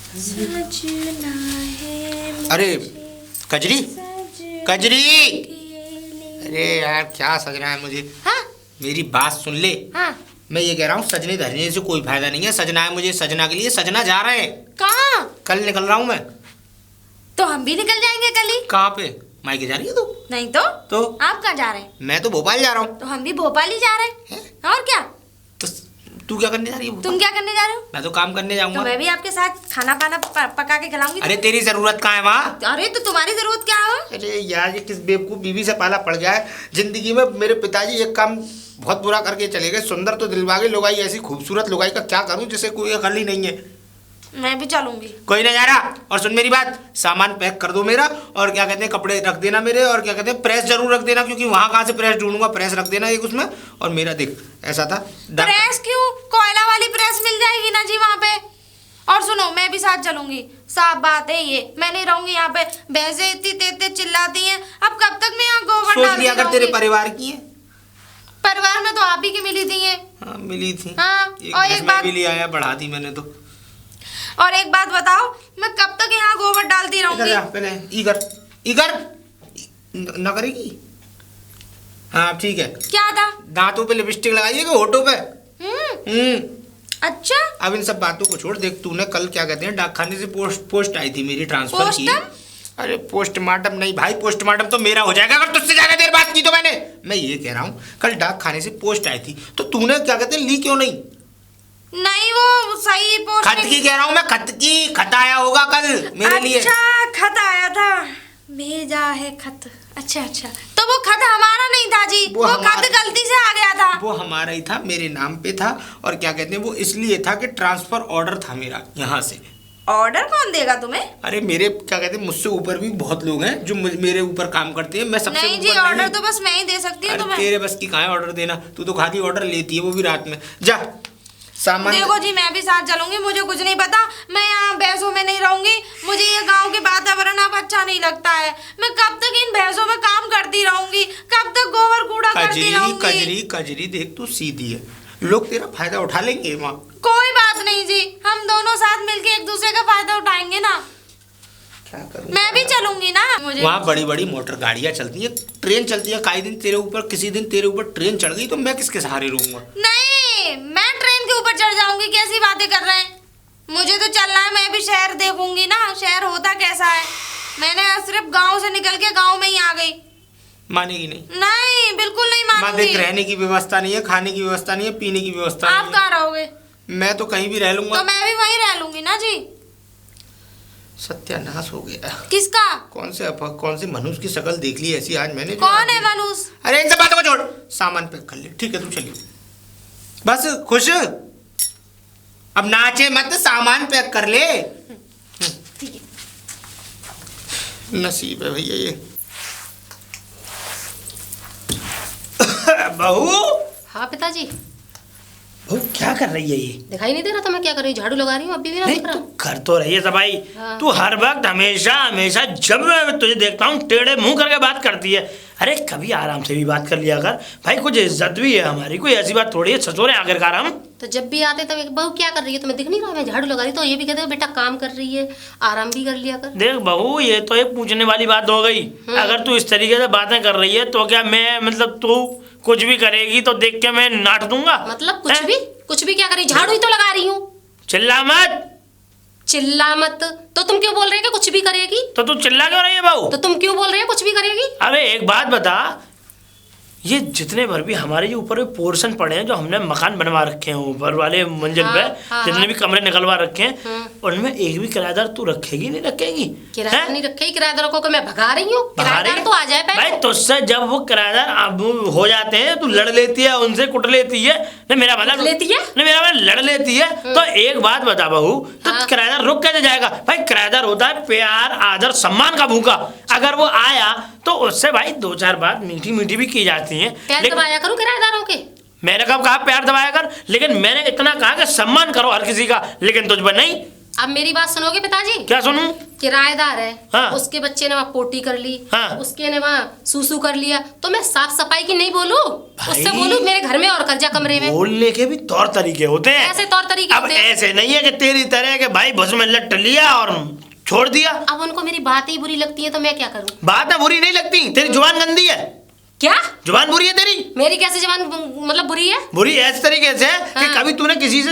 सजना है अरे कजरी कजरी, अरे यार क्या सजना है मुझे। हाँ मेरी बात सुन ले। हाँ मैं ये कह रहा हूँ सजने धजने से कोई फायदा नहीं है। सजना है मुझे, सजना के लिए सजना जा रहे हैं। कहाँ? कल निकल रहा हूँ मैं। तो हम भी निकल जाएंगे कल ही। कहाँ पे? मायके जा रही है तू? नहीं तो आप कहाँ जा रहे हैं? मैं तो भोपाल जा रहा हूँ। तो हम भी भोपाल ही जा रहे हैं। और क्या? तो तू क्या करने जा रही है? तुम क्या करने जा रहे हो? मैं तो काम करने तो जाऊंगा। मैं भी आपके साथ खाना पाना पका के खिलाऊंगी। अरे तेरी जरूरत कहाँ है वहाँ? अरे तो तुम्हारी जरूरत क्या है? अरे यार ये किस बेवकूफ बीवी से पाला पड़ गया है जिंदगी में। मेरे पिताजी एक काम बहुत बुरा करके चले गए। सुंदर तो दिलवा गई लुगाई, ऐसी खूबसूरत लुगाई का क्या करूं जिसे कोई अकल ही नहीं है। मैं भी चलूंगी। कोई नहीं जा रहा। और सुन मेरी बात, सामान पैक कर दो मेरा, और क्या कहते हैं कपड़े रख देना मेरे, और क्या कहते हैं प्रेस जरूर रख देना, क्योंकि वहां कहाँ से प्रेस ढूंढूंगा। प्रेस रख देना एक उसमें। और मेरा देख ऐसा था प्रेस क्यों? कोयला वाली प्रेस मिल जाएगी ना जी वहाँ पे। और सुनो मैं भी साथ चलूंगी। साफ बात है ये, मैं नहीं रहूंगी यहाँ पे। भैंसे इतनी तेज चिल्लाती हैं। अब कब तक मैं यहाँ गोबर सोच डालती लिया कर तेरे परिवार की है। परिवार में तो आप ही की मिली थी ये। हाँ मिली थी। हाँ, और एक बात भी ले आया, बढ़ा दी मैंने तो। और एक बात बताओ, मैं कब तक यहाँ गोबर डालती रहूंगी? पहले इगर इगर न करेगी। हाँ ठीक है। क्या था? दांतों पे लिपस्टिक लगाइए कि होठों पे? अच्छा। अब इन सब बातों को छोड़। देख तूने कल क्या कहते हैं डाकखाने से पोस्ट आई थी मेरी ट्रांसफर की। अरे पोस्टमार्टम नहीं भाई, पोस्टमार्टम तो मेरा हो जाएगा अगर तुझसे ज्यादा देर बात की तो मैंने। मैं ये कह रहा हूँ कल डाकखाने से पोस्ट आई थी तो तूने क्या कहते हैं ली क्यों नहीं? नहीं वो सही पोस्ट खत की कह रहा हूँ मैं, खत की। खत आया होगा कल मेरे लिए। अच्छा खत आया था, भेजा है खत। अच्छा अच्छा, तो वो खत हमारा नहीं था जी, वो खत गलती से आ गया था। वो हमारा ही था, मेरे नाम पे था। और क्या कहते हैं वो इसलिए था कि ट्रांसफर ऑर्डर था मेरा यहाँ से। ऑर्डर कौन देगा तुम्हें? अरे मेरे क्या कहते हैं मुझसे ऊपर भी बहुत लोग हैं जो मेरे ऊपर काम करते हैं। मैं सबसे नहीं जी, ऑर्डर तो बस मैं ही दे सकती हूँ तुम्हें। तेरे बस की कहाँ है ऑर्डर देना? तू तो खाली ऑर्डर लेती है, वो भी रात में। जा सामान देखो जी, मैं भी साथ चलूंगी। मुझे कुछ नहीं पता, मैं यहाँ भैंसों में नहीं रहूंगी। मुझे ये गांव के वातावरण अब अच्छा नहीं लगता है। मैं कब तक इन भैंसों में काम करती रहूंगी? कब तक गोबर कूड़ा करती रहूंगी? कजरी कजरी देख तू सीधी है, लोग तेरा फायदा उठा लेंगे वहाँ। कोई बात नहीं जी, हम दोनों साथ मिलके एक दूसरे का फायदा उठाएंगे ना। क्या करूं? मैं भी चलूंगी ना। मुझे वहाँ बड़ी बड़ी मोटर गाड़ियाँ चलती है, ट्रेन चलती है। कई दिन तेरे ऊपर, किसी दिन तेरे ऊपर ट्रेन चढ़ गई तो मैं किसके सहारे रहूंगा? नहीं, मैं ट्रेन के ऊपर चढ़ जाऊंगी। कैसी बातें कर रहे हैं? मुझे तो चलना है, मैं भी शहर देखूंगी ना, शहर होता कैसा है। मैंने सिर्फ गांव से निकल के गांव में ही आ गई। मानेगी नहीं? नहीं, बिल्कुल नहीं मानूंगी। देख रहने की व्यवस्था नहीं है, खाने की व्यवस्था नहीं है, पीने की व्यवस्था नहीं है। आप कहाँ रहोगे? मैं तो कहीं भी रह लूंगा। तो मैं भी वहीं रह लूंगी ना जी। सत्यानाश हो गया। किसका? कौन से मनुष्य की शक्ल देख ली ऐसी आज मैंने। कौन है मनुष्य? अरे इन सब बातों को छोड़, सामान पैक कर ले। ठीक है तू चलिए बस। खुश? अब नाचे मत, सामान पैक कर ले। ठीक है। नसीब है भैया ये। बहू। हाँ पिताजी। बहू क्या कर रही है ये? दिखाई नहीं दे रहा था मैं क्या कर रही हूँ? झाड़ू लगा रही हूँ। अभी भी ना दिख रहा? तू कर तो रही है सफाई। हाँ। तू हर वक्त हमेशा हमेशा जब मैं तुझे देखता हूँ टेढ़े मुंह करके बात करती है। अरे कभी आराम से भी बात कर लिया कर भाई, कुछ इज्जत भी है हमारी। कोई ऐसी बात थोड़ी है, ससुर है आखिरकार हम। तो जब भी आते तब एक बहू क्या कर रही है तुम्हें दिख नहीं रहा? मैं झाड़ू लगा रही तो ये भी कहते हैं बेटा काम कर रही है, आराम भी कर लिया कर। देख बहू, ये तो एक पूछने वाली बात हो गई। अगर तू इस तरीके से बातें कर रही है तो क्या मैं मतलब तू कुछ भी करेगी तो देख के मैं नाट दूंगा? मतलब कुछ भी क्या करी? झाड़ू ही तो लगा रही हूँ। चिल्ला मत। चिल्ला मत तो तुम क्यों बोल रहे हो कुछ भी करेगी? तो तू चिल्ला क्यों रही है बहू? तो तुम क्यों बोल रहे हो कुछ भी करेगी? अरे एक बात बता, ये जितने भर भी हमारे जो ऊपर पोर्शन पड़े हैं, जो हमने मकान बनवा रखे हैं ऊपर वाले मंजिल पे, जितने भी कमरे निकलवा रखे हैं, उनमें एक भी किराएदार तू रखेगी नहीं रखेगी? किराएदार नहीं रखेगी? किराएदारों को मैं भगा रही हूँ? किराएदार तो आ जाए भाई। तुझसे जब वो किराएदार अब हो जाते हैं तो लड़ लेती है, उनसे कुट लेती है ना। मेरा मतलब लेती है ना, मेरा मतलब लड़ लेती है। तो एक बात बता बहू, तो किराएदार रुक कैसे जाएगा? भाई किराएदार होता है प्यार आदर सम्मान का भूखा। अगर वो आया तो उससे भाई दो चार बात मीठी मीठी भी की जाती है। प्यार दबाया करूं किराएदारों के? मैंने कब कहा प्यार दबाया कर? लेकिन मैंने इतना कहा कि सम्मान करो हर किसी का, लेकिन तुझ पर नहीं। अब मेरी बात सुनोगे पिताजी? क्या सुनूं? किराएदार है, हाँ। उसके बच्चे ने वहाँ पोटी कर ली, हाँ। उसके ने वहाँ सूसू कर लिया, तो मैं साफ सफाई की नहीं बोलूं? भाई, उससे बोलूं मेरे घर में और कर जा कमरे में। बोलने के भी तौर तरीके होते हैं। ऐसे तौर तरीके अब होते हैं। ऐसे नहीं है कि तेरी तरह के भाई भुस में लट लिया और छोड़ दिया। अब उनको मेरी बातें ही बुरी लगती है तो मैं क्या करूं? बात बुरी नहीं लगती, तेरी जुबान गंदी है। क्या जुबान बुरी है तेरी। मेरी कैसे जबान मतलब बुरी है? बुरी इस तरीके से कि हाँ। कभी तूने किसी से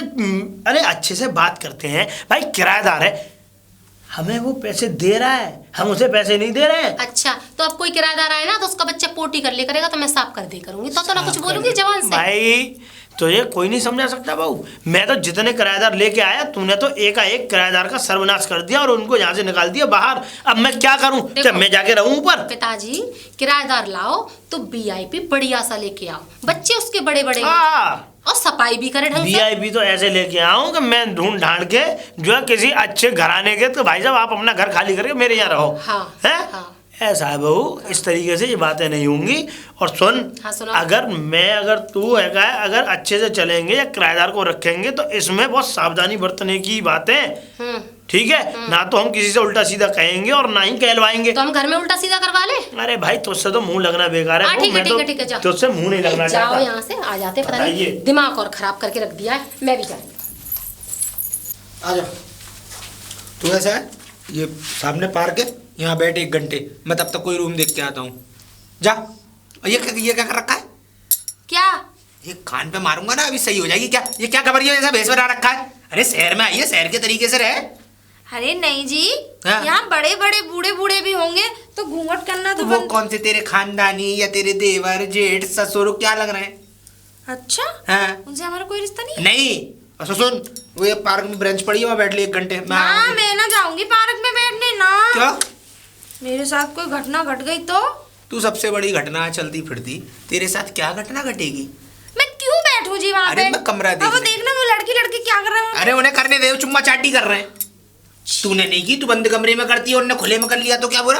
अरे अच्छे से बात करते हैं भाई, किराएदार है, हमें वो पैसे दे रहा है, हम उसे पैसे नहीं दे रहे हैं। अच्छा, तो अब कोई किराएदार आए ना तो उसका बच्चा पोटी कर ले करेगा तो मैं साफ कर दे करूंगी, तो ना कुछ बोलूंगी जवान से। भाई तो ये कोई नहीं समझा सकता बहू। मैं तो जितने किराएदार लेके आया, तूने तो एकाएक किराएदार का सर्वनाश कर दिया और उनको यहाँ से निकाल दिया बाहर। अब मैं क्या करूं? क्या मैं जाके रहूं ऊपर? पिताजी, किराएदार लाओ तो वीआईपी बढ़िया सा लेके आओ, बच्चे उसके बड़े बड़े हाँ, और सफाई भी करे ढंग से। वीआईपी तो ऐसे लेके आऊं कि मैं ढूंढ ढांड के जो है किसी अच्छे घराने के, तो भाई साहब आप अपना घर खाली करके मेरे यहाँ रहो। हाँ, हैं? हाँ। ऐसा है बहू, इस तरीके से ये बातें नहीं होंगी। और सुन, हाँ, सुनाओ। अगर तू है अगर अच्छे से चलेंगे या किराएदार को रखेंगे तो इसमें बहुत सावधानी बरतने की बातें, ठीक है ना? तो हम किसी से उल्टा सीधा कहेंगे और ना ही कहलवाएंगे। तो हम घर में उल्टा सीधा करवा ले? अरे भाई तुझसे तो मुंह लगना बेकार है। हाँ, ठीक है, मैं ठीक तो है, ठीक है, जाओ। तुझसे मुंह नहीं लगना जाओ चाहता। यहाँ से, आ जाते पता नहीं बताइए। दिमाग और खराब करके रख दिया है। मैं भी जा रही हूँ। आ जा। तू ऐसा है, ये सामने पार्क है, यहाँ बैठ 1 घंटे, मैं तब तक कोई रूम देख के आता हूँ। जा। और ये क्या कर रखा है? क्या? ये कान पे मारूंगा ना, अभी सही हो जाएगी। क्या ये क्या खबर जैसा भेस बना रखा है? अरे शहर में आइए, शहर के तरीके से रहे। अरे नहीं जी, हाँ। यहाँ बड़े बड़े बूढ़े बूढ़े भी होंगे तो घूंघट करना तो वो बंद। कौन से तेरे खानदानी या तेरे देवर जेठ ससुर क्या लग रहे हैं? अच्छा, हाँ। उनसे हमारा कोई रिश्ता नहीं है? नहीं। और सुन, वो ये पार्क में ब्रेंच पड़ी है, वहाँ बैठ ले 1 घंटे। हाँ, मैं ना जाऊंगी पार्क में बैठने ना। क्या? मेरे साथ कोई घटना घट गई तो? तू सबसे बड़ी घटना है चलती फिरती, तेरे साथ क्या घटना घटेगी? मैं क्यों बैठूं जी वहाँ पे? अरे मैं कमरा अब वो देखने। देखना वो लड़की क्या कर रहे हैं। अरे उन्हें करने दे, चुम्मा चाटी कर रहे हैं। तूने नहीं की, तू बंद कमरे में करती है, उन्होंने खुले में कर लिया तो क्या बुरा?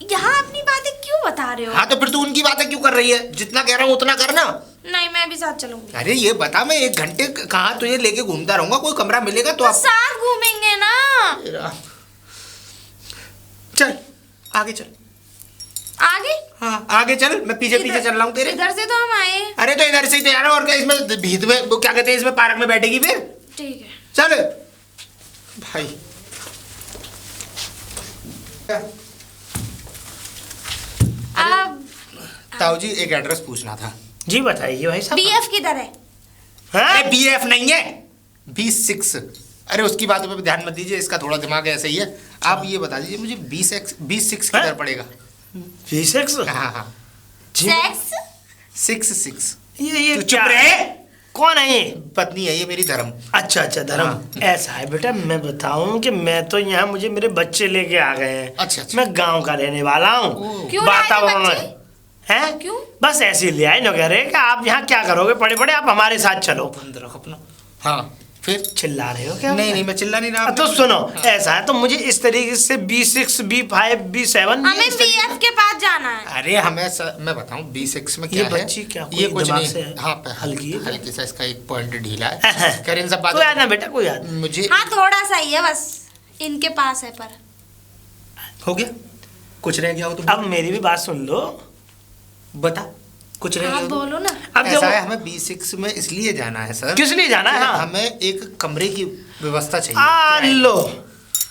यहाँ अपनी बातें क्यों बता रहे हो? हाँ तो फिर तू उनकी बातें क्यों कर रही है? जितना कह रहा हूँ उतना करना। नहीं, मैं भी साथ चलूंगी। अरे ये बता, मैं 1 घंटे कहाँ तुझे लेके घूमता रहूंगा, कोई कमरा मिलेगा तो तो आप साथ घूमेंगे ना। चल आगे चल। आगे? हाँ आगे चल, मैं पीछे पीछे चल रहा हूँ तेरे। इधर से तो हम आए। अरे तो इधर से ही तो यार, और क्या इसमें भीत में वो क्या कहते हैं, इसमें पार्क में बैठेगी फिर? ठीक है। चल भाई। अब ताऊ जी एक एड्रेस पूछना था। जी बताइए भाई साहब। बीएफ किधर है? अरे BF नहीं है, B6। अरे उसकी बातों पे भी ध्यान मत दीजिए, इसका थोड़ा दिमाग ऐसे ही है। आप ये बता दीजिए मुझे B6 किधर पड़ेगा? V6? हाँ हाँ जी, सेक्स? 6 ये तू चुप क्या रहे। कौन है ये? पत्नी है ये मेरी, धर्म। अच्छा धर्म। हाँ। ऐसा है बेटा, मैं बताऊं कि मैं तो यहाँ मुझे मेरे बच्चे लेके आ गए हैं। अच्छा। मैं गांव का रहने वाला हूँ। क्यों लाए थे वातावरण बच्चे? है क्यों? बस ऐसे ही ले आए ना, कह रहे कि आप यहाँ क्या करोगे, पड़े पड़े आप हमारे साथ चलो। बंद रख अपना। हाँ फिर? चिल्ला रहे हो क्या? नहीं मैं चिल्ला नहीं रहा। तो सुनो, ऐसा है तो मुझे इस तरीके से B6 B5 B7 हमें बीएफ के पास जाना है। अरे मैं बताऊं B6 में ये क्या है? बच्ची क्या ये कोई कुछ दिमाग नहीं से हाँ हल्की है? हल्की सा इसका एक पॉइंट ढीला है। कर इन सब कोई याद ना बेटा, कोई याद नहीं। मुझे हाँ, थोड़ा सा ही है बस, इनके पास है पर। हो गया, कुछ रह गया हो तो अब मेरी भी बात सुन लो। बता, कुछ रह आप गया हो तो? बोलो ना। अब ऐसा है, देखो, हमें B6 में इसलिए जाना है सर। किस लिए जाना है? हाँ। हमें एक कमरे की व्यवस्था चाहिए। आ किराए। लो,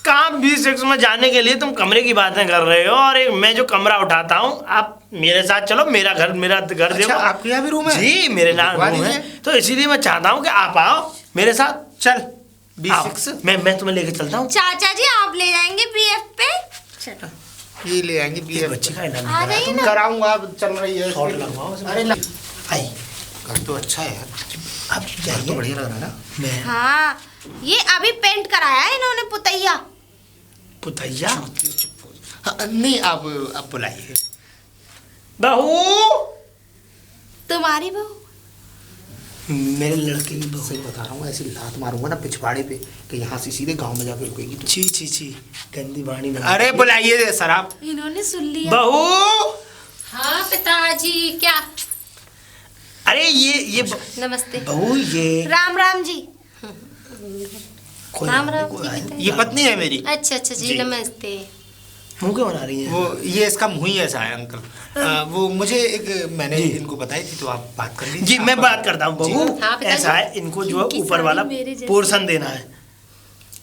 कहाँ B6 में जाने के लिए तुम कमरे की बातें कर रहे हो, और मैं जो कमरा उठाता हूँ, आप मेरे साथ चलो, मेरा घर अच्छा, देखो। आपके यहाँ भी रूम है? जी मेरे नाम दिखवा रूम है, दीजिए। तो इसीलिए मैं चाहता हूँ कि आप आओ मेरे साथ। चल आओ, B6 मैं तुम्हें लेके चलता हूँ। चाचा जी आप ले जाएंगे बीएफ पे? चलो ये ले आएंगे ये BF। बच्चे का इलाज आ करा। जाइए तुम ना। कराऊंगा, अब चल रही है शॉट लगवाओ उसमें। अरे ना, आई, घर तो अच्छा है यार, अब घर तो जाइए। बढ़िया लग रहा है ना। मैं हाँ, ये अभी पेंट कराया है इन्होंने पुतैया। पुतैया हाँ, नहीं आप बुलाइए। बहू, तुम्हारी बहू? मेरे लड़के की बहू। सही बता रहा हूँ, ऐसी लात मारूंगा ना पिछवाड़े पे कि यहाँ से सीधे गांव में जाके रुकेगी तू। छी गंदी वाणी ना। अरे बुलाइए सर आप। इन्होंने सुन लिया। बहू, हाँ पिताजी, क्या? अरे ये नमस्ते। बहू, ये राम राम जी। कोई राम नहीं, राम कोई जी, आए। पिताजी। ये पत्नी है मेरी। अच्छा अच्छा जी, जी। नमस्ते। मुंह क्यों बना रही है? वो ये इसका मुंह ही ऐसा है अंकल। वो मुझे एक मैंने जी। इनको बताई थी, तो आप बात कर लीजिए। जी मैं बात करता हूँ बहू। हाँ, पिताजी। ऐसा है, इनको जो है इनकी ऊपर वाला साड़ी मेरे जैसी। पोर्शन देना है।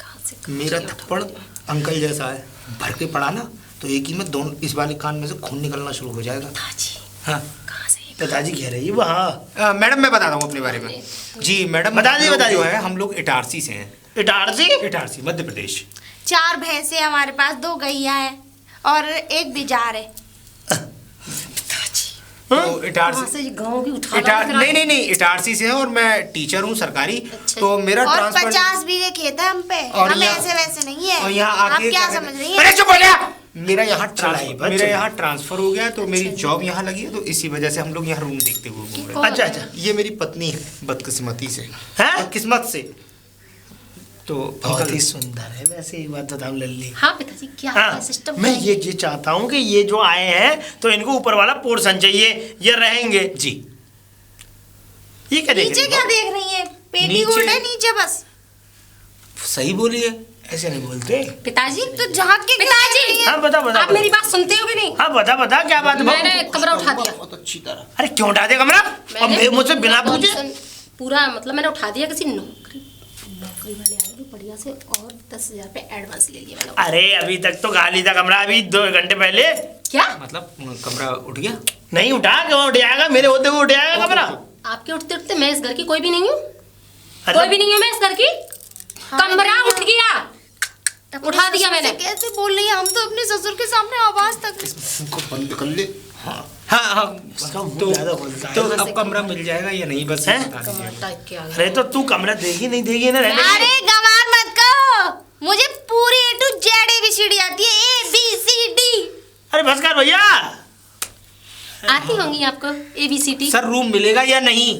कहाँ से मेरा थप्पड़ अंकल जैसा है, भर के पड़ा ना तो एक ही में दोनों इस वाले कान में से खून निकलना शुरू हो जाएगा। पिताजी हाँ कहाँ से? पिताजी कह रही है वहाँ। मैडम मैं बताता हूँ अपने बारे में। जी मैडम, बताइए, हम लोग बताइए। जो है हम लोग इटारसी से हैं। इटारसी? इटारसी मध्य प्रदेश। 4 भैंसे हमारे पास, 2 गैया है और एक बिजार है। तो कहाँ इटारसी से गाँव की उठा नहीं इटारसी से है और मैं टीचर हूँ सरकारी। अच्छा। तो मेरा और ट्रांसफर 50 बीघे खेत है हम पे। और हम यहाँ- ऐसे वैसे नहीं है। और यहाँ आप आके क्या कहते- समझ रही अरे हैं? चुप हो जा। मेरा यहाँ चलाई बस, मेरा चलाई। यहाँ ट्रांसफर हो गया, तो मेरी जॉब यहाँ लगी है, तो इसी वजह से हम लोग यहाँ रूम देखते हुए घूम रहे हैं। अच्छा अच्छा। ये मेरी पत्नी है, बदकिस्मती से। हैं? किस्मत से। तो बहुत अंकल ही सुंदर है वैसे, एक बात बताऊँ लल्ली। हाँ पिताजी, क्या हाँ, सिस्टम मैं ये चाहता हूँ कि ये जो आए हैं तो इनको ऊपर वाला पोर्शन चाहिए, ये रहेंगे। जी ये क्या देख नीचे रही क्या हो? देख रही है? पेटी नीचे- कोट है नीचे बस। सही बोलिए। ऐसे नहीं बोलते। पिताजी तो झांक के क्यों देख रही पिताजी है? हाँ बता आप मेरी बात सुनते हो कि नहीं? हाँ बता क्या बात है बहू? मैंने कमरा उठा दिया। बहुत अच्छी तरह। अरे क्यों उठा दे कमरा? और मुझसे बिना पूछे? पूरा मतलब मैंने उठा दिया, किसी नौकरी वाले आएंगे बढ़िया से, और 10,000 पे एडवांस ले लिया मैंने। अरे अभी तक तो खाली था कमरा, अभी 2 घंटे पहले। क्या मतलब कमरा उठ गया? नहीं उठा, क्यों उठ जाएगा? मेरे होते हुए उठ जाएगा कमरा। आपके उठते उठते मैं इस घर की कोई भी नहीं हूँ, अच्छा, कोई भी नहीं हूँ मैं इस घर की। कमरा उठ गया, अपने उठा दिया ससुर से मैंने। कैसे बोल रही है? हम तो अपने ससुर के सामने आवाज तक। इनको बंद कर ले। हाँ इसका मुंह तो ज्यादा बोलता है। तो अब कमरा मिल जाएगा या नहीं, बस ये हैं? बता दीजिए। कमरा टाइप के आ गया। अरे तो तू कमरा देगी नहीं देगी ना रहने अरे के? गंवार मत करो, मुझे पूरी A to Z ABCD आती है। ABCD। अरे बस कर भैया। आती होंगी आपको ABCD? सर रूम मिलेगा या नहीं?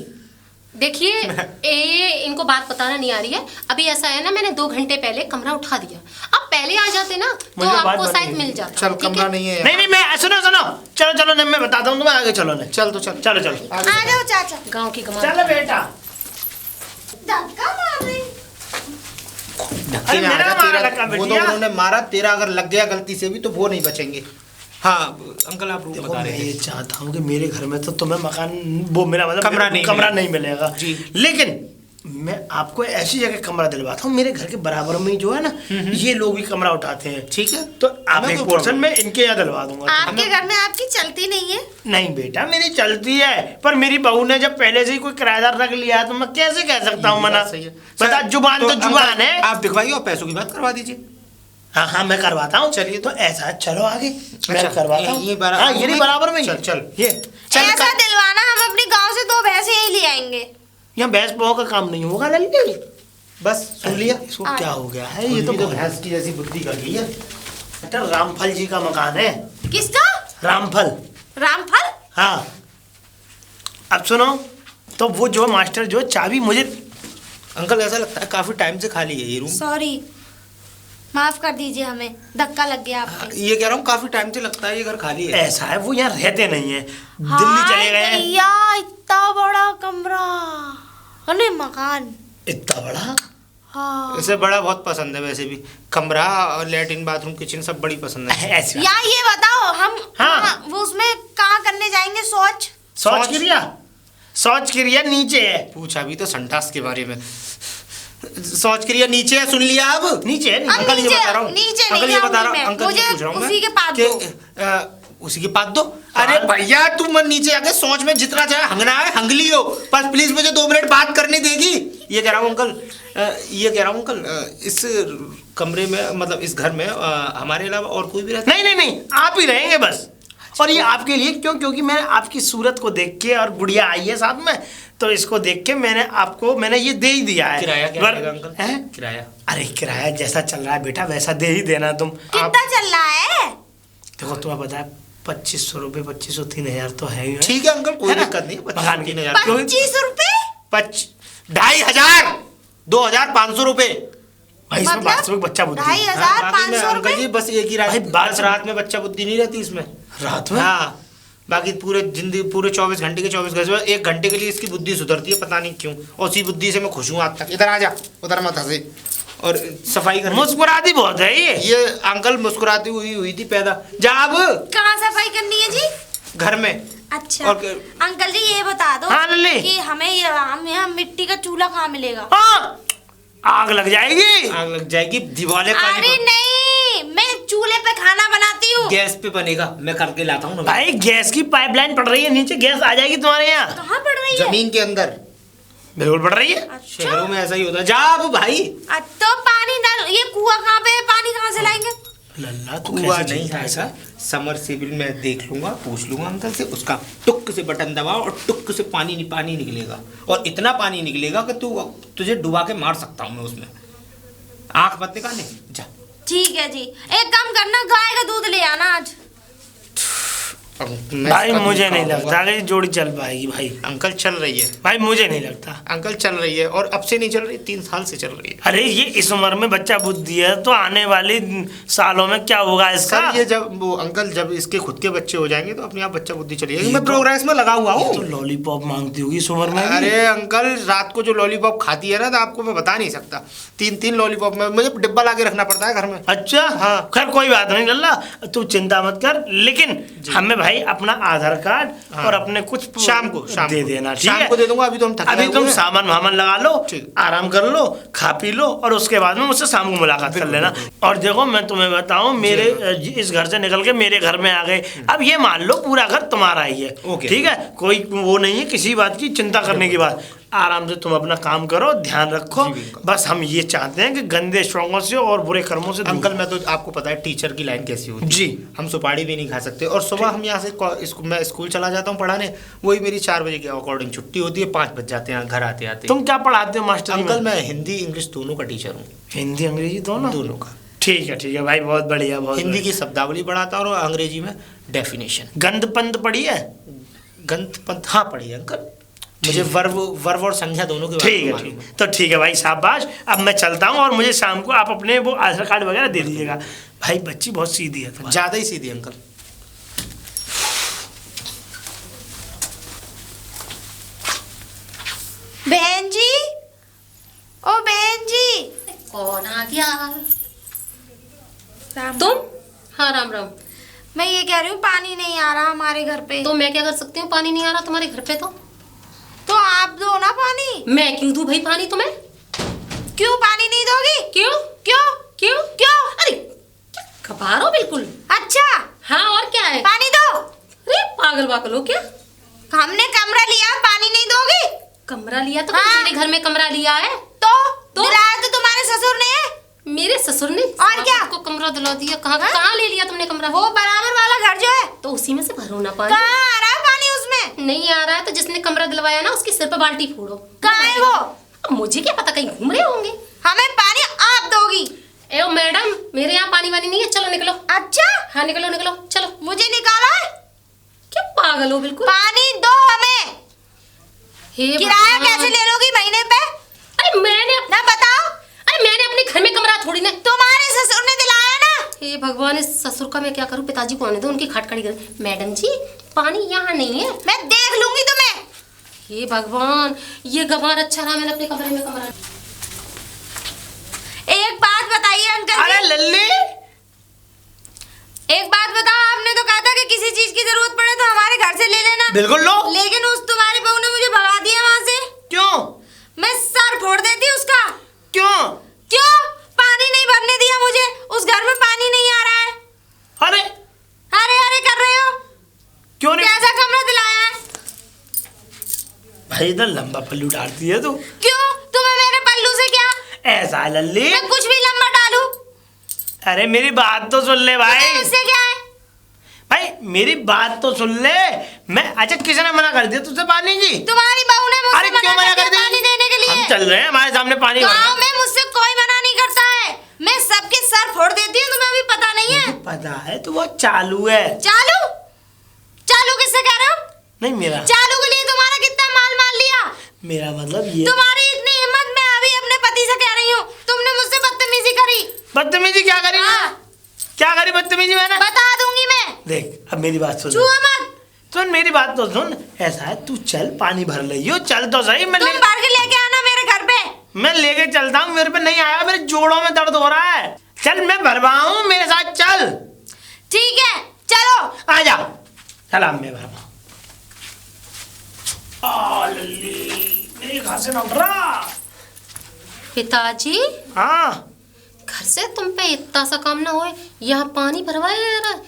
देखिए ये इनको बात बताना नहीं आ रही है। अभी ऐसा है ना, मैंने 2 घंटे पहले कमरा उठा दिया। आप पहले आ जाते ना तो मुझे बात आपको बताइए। शायद मिल जाता। चल ठीक है? कमरा नहीं है। नहीं मैं सुनो चलो नहीं, मैं बताता हूँ तुम्हें, आगे चलो नहीं। चल तो चल। चलो आ जाओ चाचा। गांव की कमाल। चलो बेटा। धक्का मार रही। धक्के में मेरा आ जा, मारा तेरा धक्का वो तो बेटिया। उन्होंने मारा, तेरा अगर लग गया गलती से भी तो वो नहीं बचेंगे। हाँ अंकल आप रूम देखो बता मैं रहे ये थे। चाहता हूँ कि मेरे घर में तो तुम्हें मकान, वो मेरा मतलब कमरा नहीं मिलेगा जी। लेकिन मैं आपको ऐसी जगह कमरा दिलवाता हूँ, मेरे घर के बराबर में ही जो है ना, ये लोग भी कमरा उठाते हैं। ठीक है, तो आप हमें एक कोई पोर्शन प्रॉब्लम में इनके यहाँ दिलवा दूंगा। आपके घर में आपकी चलती नहीं है? नहीं बेटा मेरी चलती है, पर मेरी बहू ने जब पहले से ही कोई किराएदार रख लिया है तो मैं कैसे कह सकता हूँ मना? सही है। बता, सर, जुबान तो अंकल, जुबान है। आप दिखवाइए और पैसों की बात करवा दीजिए। हाँ मैं करवाता हूँ। चलिए तो ऐसा है, चलो आगे मैं अच्छा, करवाता हूँ। ये बराबर हाँ, ये नहीं बराबर में ही। चल ये ऐसा दिलवाना, हम अपने गांव से 2 भैंसे ही ले आएंगे। यहाँ भैंस पाओ का काम नहीं होगा लल्ली। बस सुन लिया। इसको क्या हो गया है? ये तो भैंस की जैसी बुद्धि कर ली है। डॉक्टर रामफल जी का मकान है। किसका? रामफल। रामफल? हाँ अब सुनो, तो वो जो मास्टर जो चाबी मुझे, अंकल ऐसा लगता है काफी टाइम से खाली है ये रूम। सॉरी, माफ कर दीजिए, हमें धक्का लग गया आपके। ये कह रहा हूँ काफी टाइम से लगता है ये घर खाली है। ऐसा है वो यहाँ रहते नहीं है, दिल्ली चले गए हैं। भैया इतना बड़ा कमरा, अरे मकान इतना बड़ा? हाँ। इसे बड़ा बहुत पसंद है वैसे भी, कमरा और लेटरिन बाथरूम किचन सब बड़ी पसंद है। ऐसे या ये बताओ हम हाँ। वो उसमें कहाँ करने जाएंगे शौच? शौच क्रिया? शौच क्रिया नीचे है। पूछा भी तो संडास के बारे में। शौच क्रिया नीचे है, सुन लिया अब? नीचे है अब अंकल ये नीचे- बता रहा हूँ, नीचे अंकल नहीं ये बता रहा जाऊंगी हूँ, मैं। अंकल ये मुझे पूछ रहा हूँ उसी के पास दो। उसी के पास दो। अरे भैया तुम नीचे आके सोच में जितना चाहे हंगना है हंग लियो, बस प्लीज मुझे 2 मिनट बात करने देगी? ये कह रहा हूँ अंकल, ये कह रहा हूँ अंकल, इस कमरे में मतलब इस घर में हमारे अलावा और कोई भी रहता? नहीं आप ही रहेंगे बस। और ये आपके लिए क्यों? क्योंकि मैंने आपकी सूरत को देख के, और गुड़िया आई है साथ में, तो इसको देख के मैंने ये दे ही दिया है। किराया क्या लगेगा अंकल? हैं? किराया? अरे किराया जैसा चल रहा है बेटा वैसा दे ही देना तुम। कितना चल रहा है? देखो तुम्हें पता है 2500 रुपये, 2500 3000 तो है ही है। ठीक है अंकल, कोई है ना? दिक्कत नहीं है। मकान की 2500 25 रुपए? 2500 2500 रुपए। भाई इसमें मतलब? बात में बच्चा बुद्धि। 2500 अंकल जी रुपए? बस एक ही रात, भाई, बात बस रात में बच्चा बुद्धि नहीं रहती इसमें। रात में? हाँ, बाकी पूरे जिंदगी पूरे 24 घंटे के 24 घंटे 1 घंटे के लिए इसकी बुद्धि सुधरती है, पता नहीं क्यों। और उसी बुद्धि से मैं खुश हूँ आज तक। इधर आ जा, उधर मत हंसे। और सफाई कर। मुस्कुराती बहुत है ये अंकल मुस्कुराती हुई थी पैदा। जा अब कहाँ सफाई करनी है जी? घर में। अच्छा और अंकल जी ये बता दो हाँ, लल्ली। कि हमें यहाँ मिट्टी का चूल्हा कहाँ मिलेगा? हाँ, आग लग जाएगी। आग लग जाएगी दीवारें अरे नहीं, मैं चूल्हे पे खाना बनाती हूँ। गैस पे बनेगा, मैं करके लाता हूँ ना भाई गैस की पाइपलाइन पड़ रही है नीचे, गैस आ जाएगी तुम्हारे यहाँ। कहाँ पड़ रही है? जमीन के अंदर। बिल्कुल पड़ रही है। अच्छा। शहरों में ऐसा ही होता है। जा अब भाई। तो पानी डाल, ये कुआं कहाँ पे है? पानी कहाँ से लाएंगे? लल्ला तू कुआ कैसे नहीं जीता है ऐसा, समरसेबल में देख लूंगा, पूछ लूंगा अंकल से, उसका टुक से बटन दबाओ और टुक से पानी निकलेगा, और इतना पानी निकलेगा कि तुझे डुबा के मार सकता हूँ मैं उसमें। आंख मत निकाले, जा। ठीक है जी, एक काम करना, गाय का दूध ले आना आज। भाई मुझे नहीं लगता कि जोड़ी चल पाएगी भाई। अंकल चल रही है भाई मुझे नहीं लगता। अंकल चल रही है, और अब से नहीं चल रही, 3 साल से चल रही है। अरे ये इस उम्र में बच्चा बुद्धि है तो आने वाली सालों में क्या होगा इसका? सर ये जब वो अंकल जब इसके खुद के बच्चे हो जाएंगे तो अपने आप बच्चा बुद्धि चली जाएगी। मैं प्रोग्रेस में लगा हुआ हूँ। तो लॉलीपॉप मांगती होगी इस उम्र में। अरे अंकल रात को जो लॉलीपॉप खाती है ना, तो आपको मैं बता नहीं सकता, 3 लॉलीपॉप में मुझे डिब्बा ला के रखना पड़ता है घर में। अच्छा हाँ, खैर कोई बात नहीं लल्ला, तू चिंता मत कर। लेकिन हमें भाई अपना आधार कार्ड और अपने कुछ शाम को दे देना। ठीक शाम है, को दे दूंगा। अभी तो हम थके अभी हुए तुम हैं। सामान वामान लगा लो, ठीक। आराम कर लो, खा पी लो, और उसके बाद में मुझसे शाम को मुलाकात कर लेना। और देखो मैं तुम्हें बताऊं, मेरे इस घर से निकल के मेरे घर में आ गए, अब ये मान लो पूरा घर तुम्हारा ही है। ओके। ठीक है, कोई वो नहीं है किसी बात की चिंता करने की बात। आराम से तुम अपना काम करो, ध्यान रखो। बस हम ये चाहते हैं कि गंदे शौकों से और बुरे कर्मों से अंकल मैं तो आपको पता है टीचर की लाइन कैसी होती है। जी। हम सुपारी भी नहीं खा सकते, और सुबह हम यहाँ से मैं स्कूल चला जाता हूँ पढ़ाने, वही मेरी 4 बजे के अकॉर्डिंग छुट्टी होती है, 5 बज जाते हैं घर आते आते। तुम क्या पढ़ाते हो मास्टर? अंकल मैं हिंदी इंग्लिश दोनों का टीचर हूँ। हिंदी अंग्रेजी दोनों का। ठीक है भाई, बहुत बढ़िया। बहुत हिंदी की शब्दावली पढ़ाता हूँ और अंग्रेजी में डेफिनेशन। गंद पंद पढ़ी है? गंत पंथ हाँ पढ़ी है अंकल, मुझे वर्व और संख्या दोनों के ठीक है, ठीक तो ठीक है भाई, शाबाश। अब मैं चलता हूँ, और मुझे शाम को आप अपने वो आधार कार्ड वगैरह दे दीजिएगा। भाई बच्ची बहुत सीधी है तुम्हारी। ज्यादा ही सीधी अंकल। बहन जी, ओ बहन जी। कौन आ गया? राम तुम? हाँ राम राम। मैं ये कह रही हूँ पानी नहीं आ रहा हमारे घर पे। तो मैं क्या कर सकती हूँ? पानी नहीं आ रहा तुम्हारे घर पे तो आप दो ना पानी। मैं क्यों दूं भाई पानी तुम्हें? क्यों पानी नहीं दोगी? क्यों क्यों क्यों क्यों? अरे खबा रहो बिल्कुल। अच्छा हाँ और क्या है? पानी दो। अरे पागल वागल हो क्या? हमने कमरा लिया, पानी नहीं दोगी? कमरा लिया तो हाँ। मेरे घर में कमरा लिया है। तो दिलाया तो तुम्हारे ससुर ने है। मेरे ससुर ने और क्या? को कमरा दिला दिया? कहाँ ले लिया तुमने कमरा? वो बराबर वाला घर जो है, तो उसी में से भरो ना पानी। कहाँ आ रहा है पानी उसमें? नहीं आ रहा है तो जिसने कमरा दिलवाया ना उसके सिर पर बाल्टी फोड़ो। कहाँ है वो? अब मुझे क्या पता, कहीं घूम रहे होंगे। हमें पानी आप दोगी। ए मैडम, मेरे यहाँ पानी वानी नहीं है, चलो निकलो। अच्छा हाँ निकलो निकलो चलो। मुझे निकाला है? क्या पागल हो बिल्कुल? पानी दो हमें। हे किराया भगवान। कैसे ले लोगी महीने पे? अरे मैंने ना बताओ। अरे मैंने अपने घर में कमरा थोड़ी ना। तुम्हारे ससुर ने दिलाया ना। हे भगवान, इस ससुर का मैं क्या करूं? पिताजी को आने दो, उनकी खटखड़ी कर। मैडम जी पानी यहाँ नहीं है। मैं देख लूंगी तुम्हें। हे भगवान, ये गंवार अच्छा रहा, मैंने अपने कमरे में कमरा। एक बात बताइए अंकल अरे जी। लल्ली, एक बात बताओ, आपने तो कहा था कि किसी चीज की जरूरत पड़े तो हमारे घर से ले लेना। बिल्कुल लो। लेकिन उस तुम्हारी बहू ने मुझे भगा दिया वहाँ से। क्यों? मैं सर फोड़ देती उसका। क्यों? क्यों? पानी नहीं भरने दिया मुझे, उस घर में पानी नहीं आ रहा है। अरे अरे अरे कर रहे हो? क्यों नहीं? कैसा कमरा दिलाया है? भाई इधर लंबा पल्लू डालती है तू। क्यों? तुम्हें मेरे पल्लू से क्या? ऐसा लल्ली, मैं कुछ भी लंबा डालूं? अरे मेरी बात तो सुन ले भाई। इससे क्या है? भाई मेरी बात तो सुन ले। मैं अच्छा किसने मना कर दिया तुझसे पानी की? तुम्हारी बहू ने मुझसे अरे क्यों मना कर पानी देने के लिए। हम चल रहे हैं, हमारे सामने पानी गाँव में मुझसे कोई मना नहीं करता है। मैं सबके सर फोड़ देती हूँ, तुम्हें अभी पता नहीं है? पता है तो वो चालू है। चालू? चालू किससे कह रहे हो? नहीं मेरा चालू के लिए तुम्हारा कितना माल माल लिया? मेरा मतलब ये। तुम्हारी इतनी हिम्मत, मैं अभी अपने पति से कह रही हूँ, तुमने मुझसे बदतमीजी करी। बदतमीजी क्या करी? हाँ। क्या करी बदतमीजी मैंने? बता दूंगी मैं। देख अब मेरी बात सुन। छुआ मत। सुन मेरी बात तो सुन। ऐसा है तू चल पानी भर लियो, चल तो सही। मैं तुम भर के लेके आना मेरे घर पे। मैं लेके चलता हूँ, मेरे पे नहीं आया, मेरे जोड़ों में दर्द हो रहा है। चल मैं भरवाऊँ, मेरे साथ चल। ठीक है चलो। आ जा, चल अब मैं भरवाऊँ। लल्ली मेरे घर से ना उठ रहा। पिताजी हाँ घर से तुम पे इतना सा काम ना होए, यहाँ पानी भरवाए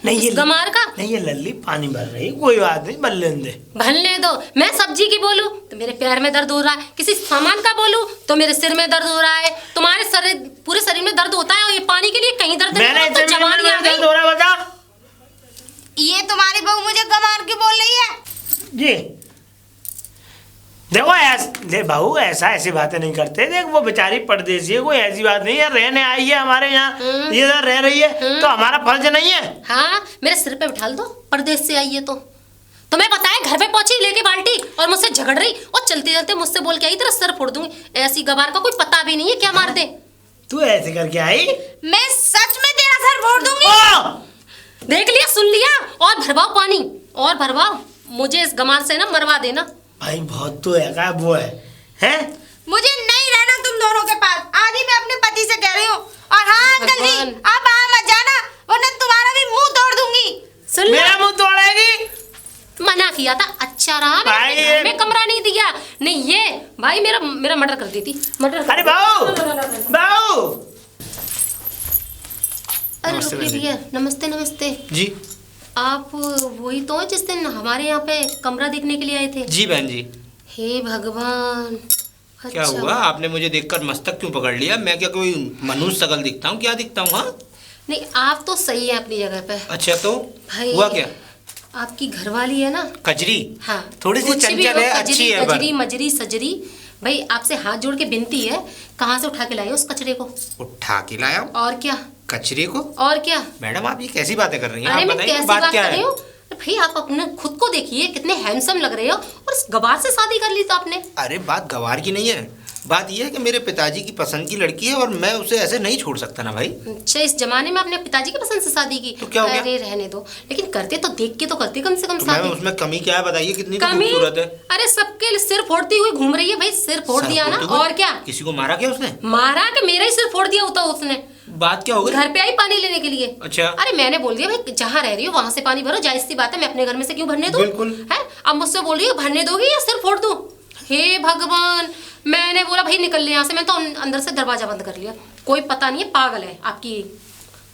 नहीं, ये गमार का। नहीं, ये लल्ली पानी भर रही, कोई बात नहीं, भर लेने दे। भरने दो। मैं सब्जी की बोलूं तो मेरे पैर में दर्द हो रहा है, किसी सामान का बोलूं तो मेरे सिर में दर्द हो रहा है। तुम्हारे पूरे शरीर में दर्द होता है और ये पानी के लिए कहीं दर्द नहीं होता, तो जवानी आ गई। दर्द हो रहा है, बता। ये तुम्हारी बहू मुझे गंवार की बोल रही है जी देखो दे बहू, ऐसी बातें नहीं करते। देख वो बेचारी परदेसी है, कोई ऐसी बात नहीं है, रहने आई है हमारे यहाँ, ये इधर रह रही है, तो हमारा फर्ज नहीं है। हाँ मेरे सिर पे बिठा दो, परदेश से आई है तो। तुम्हें पता है घर पे पहुंची लेके बाल्टी और मुझसे झगड़ रही और चलते चलते मुझसे बोल के आई तेरा सर फोड़ दूंगी। ऐसी गवार का कोई पता भी नहीं है, क्या मार दे। तू ऐसे करके आई? मैं सच में तेरा सर फोड़ दूंगी। देख लिया, सुन लिया। और भरवाओ पानी, और भरवाओ। मुझे इस गमार से ना मरवा देना भाई। बहुत तो है का वो है? मुझे नहीं रहना तुम दोनों के पास। आज ही मैं अपने पति से कह रही हूँ। और हाँ अंकल जी, आप वहाँ मत जाना वरना तुम्हारा भी मुंह तोड़ दूंगी। सुन मेरा मुंह तोड़ेगी? मना किया था, अच्छा रहा मैंने घर में कमरा नहीं दिया। नहीं ये भाई मेरा मर्डर कर देती, मर्डर। अरे बाऊ, बाऊ। अरे रुकिए भैया, नमस्ते नमस्ते जी। आप वही तो हैं जिस दिन हमारे यहाँ पे कमरा देखने के लिए आए थे? जी बहन जी। हे भगवान, क्या अच्छा। हुआ, आपने मुझे देखकर मस्तक क्यों पकड़ लिया? मैं क्या कोई मनुष्य शकल दिखता हूँ? क्या दिखता हूँ? हाँ नहीं आप तो सही है अपनी जगह पे। अच्छा तो भाई हुआ क्या? आपकी घरवाली है ना कजरी? हाँ थोड़ी सी कुछ भी चंचल हो, है, अच्छी है कजरी मजरी सजरी। भाई आपसे हाथ जोड़ के विनती है, कहाँ से उठा के लाए उस कचरे को? उठा के लाया हूँ। और क्या? कचरे को? और क्या? मैडम आप ये कैसी बातें कर रही हैं? अरे आप मैं बताइए कैसी बात क्या कर है? रही हूँ? भाई आप अपने खुद को देखिए, कितने हैंडसम लग रहे हो और इस गवार से शादी कर ली तो आपने। अरे बात गवार की नहीं है, बात यह है कि मेरे पिताजी की पसंद की लड़की है और मैं उसे ऐसे नहीं छोड़ सकता ना भाई। अच्छा इस जमाने में अपने पिताजी की पसंद से शादी की तो क्या हो गया? अरे रहने दो, लेकिन करते तो देख के तो करते कम से कम तो शादी। मैम उसमें कमी क्या है बताइए, कितनी कमी? खूबसूरत है। अरे सबके सिर फोड़ती हुई घूम रही है भाई, सिर फोड़ सर दिया ना। फोड़ते हुए? और क्या? किसी को मारा क्या उसने? मारा कि मेरा ही सिर फोड़ दिया होता उसने। बात क्या हो गई? घर पे आई पानी लेने के लिए। अच्छा। अरे मैंने बोल दिया भाई जहाँ रह रही हो वहां से पानी भरो, जायज सी बात है, मैं अपने घर में से क्यों भरने दूं? बिल्कुल। है अब मुझसे बोल रही है भरने दोगी या सिर फोड़ दूं? हे भगवान, मैंने बोला भाई निकल ले यहाँ से। मैं तो अंदर से दरवाजा बंद कर लिया। कोई पता नहीं है, पागल है आपकी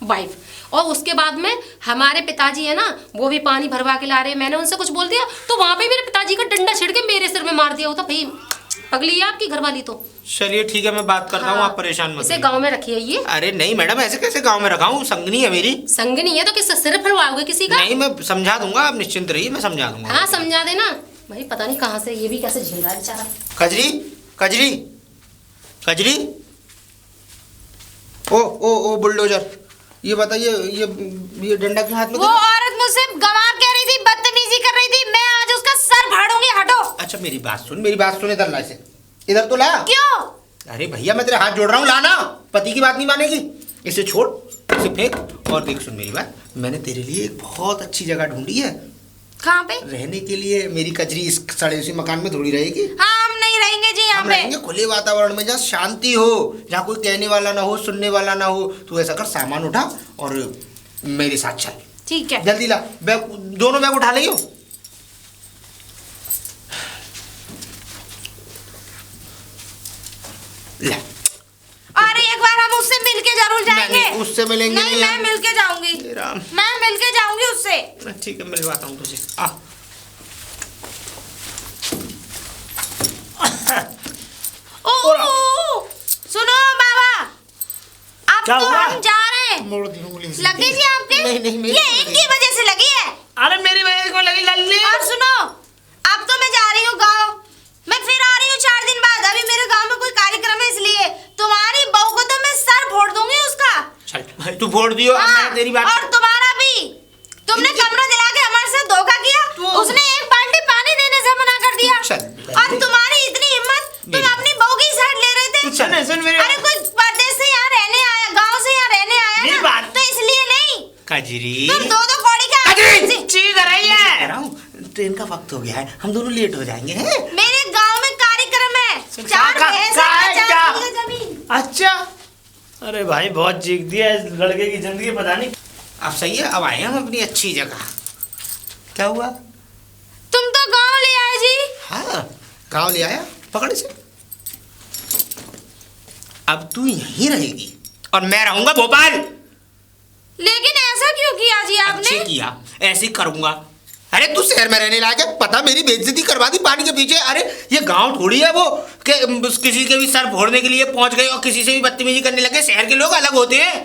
वाइफ। और उसके बाद में हमारे पिताजी है ना, वो भी पानी भरवा के ला रहे। मैंने उनसे कुछ बोल दिया तो वहां पे मेरे पिताजी का डंडा छिड़ के मेरे सिर में मार दिया होता। भाई पगली है आपकी घरवाली तो। चलिए ठीक है, मैं बात करता हूँ, आप परेशान मत इसे होइए। गांव में रखिए ये। अरे नहीं मैडम, ऐसे कैसे गांव में रखा हूँ? संगनी है मेरी। संगनी है तो किस सिर फड़वाओगे किसी का? नहीं मैं समझा दूंगा, आप निश्चिंत रहिए, मैं समझा दूंगा। हाँ समझा देना। भाई पता नहीं कहाँ से ये भी कैसे झेल रहा है बेचारा। कजरी कजरी कजरी, ओ बुलडोजर, ये बताइए ये डंडा क्यों हाथ में? वो औरत मुझसे गंवार कह रही थी, बदतमीजी कर रही थी। मैं आज उसका सर फाड़ूंगी, हटो। अच्छा मेरी बात सुन, इधर ला इसे, इधर तो ला। क्यों? अरे भैया मैं तेरे हाथ जोड़ रहा हूँ, लाना। पति की बात नहीं मानेगी, इसे छोड़, इसे फेंक। और देख सुन मेरी बात, मैंने तेरे लिए एक बहुत अच्छी जगह ढूंढी है। कहाँ पे? रहने के लिए। मेरी कजरी इस सड़े उसी मकान में थोड़ी रहेगी। हाँ हम नहीं रहेंगे जी यहाँ हम पे। रहेंगे खुले वातावरण में, जहाँ शांति हो, जहाँ कोई कहने वाला ना हो, सुनने वाला ना हो। तू ऐसा कर, सामान उठा और मेरे साथ चल। ठीक है। जल्दी ला बैग, दोनों बैग उठा लियो। ला। और एक बार हम उससे मिलके जरूर जाएंगे। नहीं, उससे मिलेंगे नहीं, नहीं मैं हम। मिलके जाऊंगी। हे राम। मैं मिलके जाऊंगी उससे। ठीक है, मिलवाता हूँ तुझे। आ ओ, सुनो बाबा, अब क्या तो हुआ? हम जा रहे हैं। मोड़ दी उंगली से। लगी जी आपके? नहीं, मेरी ये नहीं इनकी वजह से लगी है। अरे मेरी वजह को लगी लल्ली। और सुनो, अब तो मैं जा रही हूँ गाँव। मैं फिर आ रही हूँ 4 दिन बाद। अभी मेरे गाँव में कोई कार्यक्रम है, इसलिए तुम्हारी बहू को तो मैं सर फोड़ दूंगी उसका। चल तू फोड़ दियो। अब मैं तेरी बात। और तुम्हारा भी। तुमने कमरा दिला के हमारे साथ धोखा किया। उसने एक बाल्टी पानी देने से मना कर दिया। और तुम्हारी इतनी हिम्मत, तुम अपनी बहू की साइड ले रहे थे। सुन मेरी अरे कोई परदेश से यहाँ रहने आया, गाँव से यहाँ रहने आया मेरी ना, बात। तो इसलिए नहीं। कजरी तुम दो कौड़ी का चीज रही है। कह रहा हूँ, ट्रेन का वक्त हो गया है, हम दोनों लेट हो जाएंगे। हैं? मेरे गांव में कार्यक्रम है। 4 का- भैंस का- हैं, 4 क्या? दूध अच्छा, अरे भाई बहुत चीख दिया इस लड़के की जिंदगी, पता नहीं। अब सही है, अब आए हम अपनी अच्छी जगह। क्या हुआ? तुम तो गांव ले आए जी। हाँ, गांव ले आया, पकड़ से। अब तू यहीं रहेगी और मैं रहूंगा भोपाल। लेकिन ऐसा क्यों किया जी आपने? अच्छे किया, ऐसे ही करूंगा। अरे तू शहर में रहने लायक है, पता मेरी बेइज्जती करवा दी पानी के पीछे। अरे ये गांव थोड़ी है वो कि किसी के भी सर फोड़ने के लिए पहुंच गए और किसी से भी बदतमीजी करने लगे। शहर के लोग अलग होते हैं।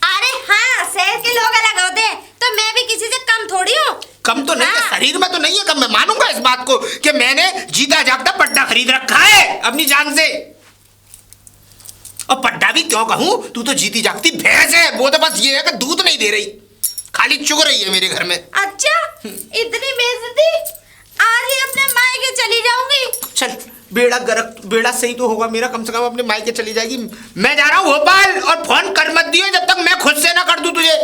अरे हाँ, शहर के लोग अलग होते हैं, तो मैं भी किसी से कम थोड़ी हूँ। कम तो नहीं है, हाँ। शरीर में तो नहीं है कम। मैं मानूंगा इस बात को कि मैंने जीता जागता पट्टा खरीद रखा है अपनी जान से। और पट्टा भी क्यों कहूं, तू तो जीती जागती भैंस है। वो तो बस ये है कि दूध नहीं दे रही, खाली चुग रही है मेरे घर में। अच्छा, इतनी बेइज्जती? आज ही अपने मायके चली जाऊंगी। चल, बेड़ा सही तो होगा मेरा, कम से कम अपने मायके चली जाएगी। मैं जा रहा हूँ भोपाल, और फोन कर मत दियो जब तक मैं खुद से ना कर दूं तुझे।